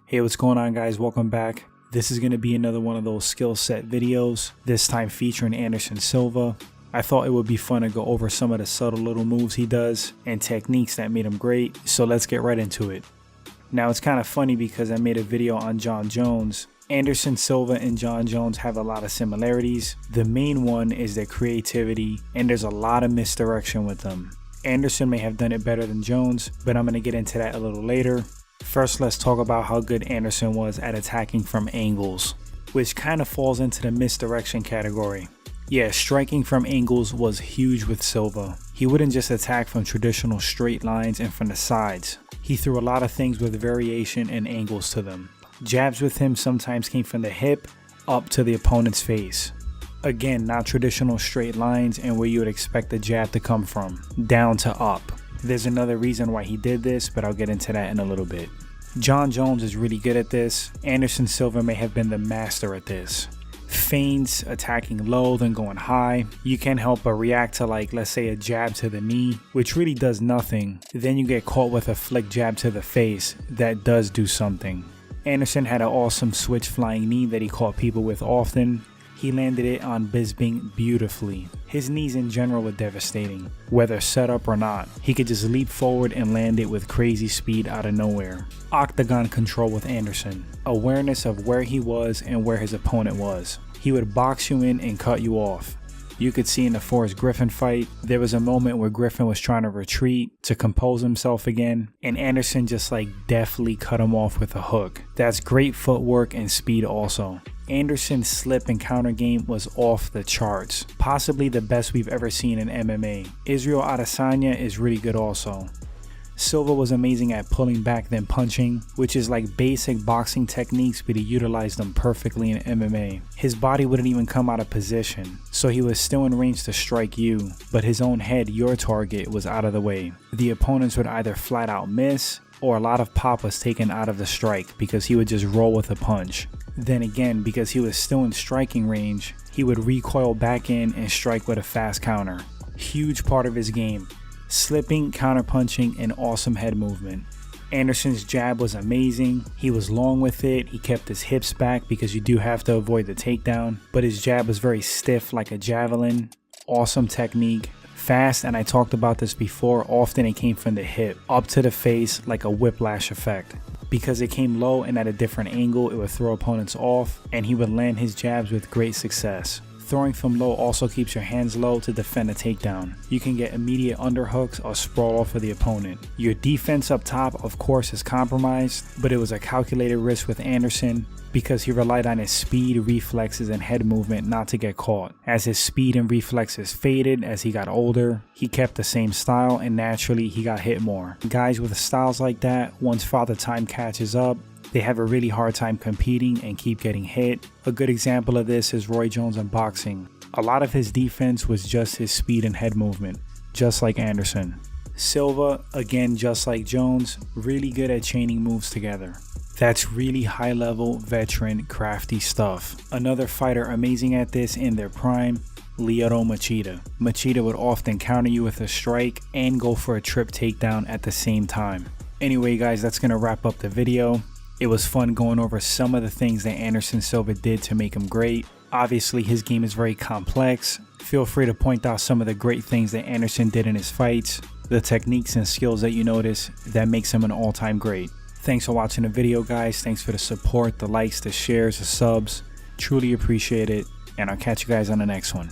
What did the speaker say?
Hey, what's going on, guys? Welcome back. This is going to be another one of those skill set videos, this time featuring Anderson Silva. I thought it would be fun to go over some of the subtle little moves he does and techniques that made him great, so let's get right into it. Now, it's kind of funny because I made a video on Jon Jones. Anderson Silva and Jon Jones have a lot of similarities. The main one is their creativity, and there's a lot of misdirection with them. Anderson may have done it better than Jones, but I'm going to get into that a little later. First, let's talk about how good Anderson was at attacking from angles, which kind of falls into the misdirection category. Yeah, striking from angles was huge with Silva. He wouldn't just attack from traditional straight lines and from the sides. He threw a lot of things with variation and angles to them. Jabs with him sometimes came from the hip up to the opponent's face. Again, not traditional straight lines and where you would expect the jab to come from, down to up. There's another reason why he did this, but I'll get into that in a little bit. Jon Jones is really good at this. Anderson Silva may have been the master at this. Feints, attacking low then going high. You can't help but react to, like, let's say a jab to the knee, which really does nothing. Then you get caught with a flick jab to the face that does do something. Anderson had an awesome switch flying knee that he caught people with often. He landed it on Bisping beautifully. His knees in general were devastating, whether set up or not. He could just leap forward and land it with crazy speed out of nowhere. Octagon Control with Anderson. Awareness of where he was and where his opponent was. He would box you in and cut you off. You could see in the Forrest Griffin fight, there was a moment where Griffin was trying to retreat to compose himself again, and Anderson just deftly cut him off with a hook. That's great footwork and speed also. Anderson's slip and counter game was off the charts, possibly the best we've ever seen in MMA. Israel Adesanya is really good also. Silva was amazing at pulling back then punching, which is like basic boxing techniques, but he utilized them perfectly in MMA. His body wouldn't even come out of position, so he was still in range to strike you, but his own head, your target, was out of the way. The opponents would either flat out miss, or a lot of pop was taken out of the strike because he would just roll with a punch. Then again, because he was still in striking range, he would recoil back in and strike with a fast counter. Huge part of his game. Slipping, counterpunching, and awesome head movement. Anderson's jab was amazing. He was long with it. He kept his hips back because you do have to avoid the takedown, but his jab was very stiff like a javelin. Awesome technique. Fast, and I talked about this before, often it came from the hip up to the face like a whiplash effect. Because it came low and at a different angle, it would throw opponents off, and he would land his jabs with great success. Throwing from low also keeps your hands low to defend a takedown. You can get immediate underhooks or sprawl off of the opponent. Your defense up top, of course, is compromised, but it was a calculated risk with Anderson because he relied on his speed, reflexes, and head movement not to get caught. As his speed and reflexes faded as he got older, he kept the same style and naturally he got hit more. Guys with styles like that, once Father Time catches up, they have a really hard time competing and keep getting hit. A good example of this is Roy Jones in boxing. A lot of his defense was just his speed and head movement, just like Anderson. Silva, again just like Jones, really good at chaining moves together. That's really high level, veteran, crafty stuff. Another fighter amazing at this in their prime, Lyoto Machida. Machida would often counter you with a strike and go for a trip takedown at the same time. Anyway guys, that's going to wrap up the video. It was fun going over some of the things that Anderson Silva did to make him great. Obviously, his game is very complex. Feel free to point out some of the great things that Anderson did in his fights, the techniques and skills that you notice that makes him an all-time great. Thanks for watching the video, guys. Thanks for the support, the likes, the shares, the subs. Truly appreciate it, and I'll catch you guys on the next one.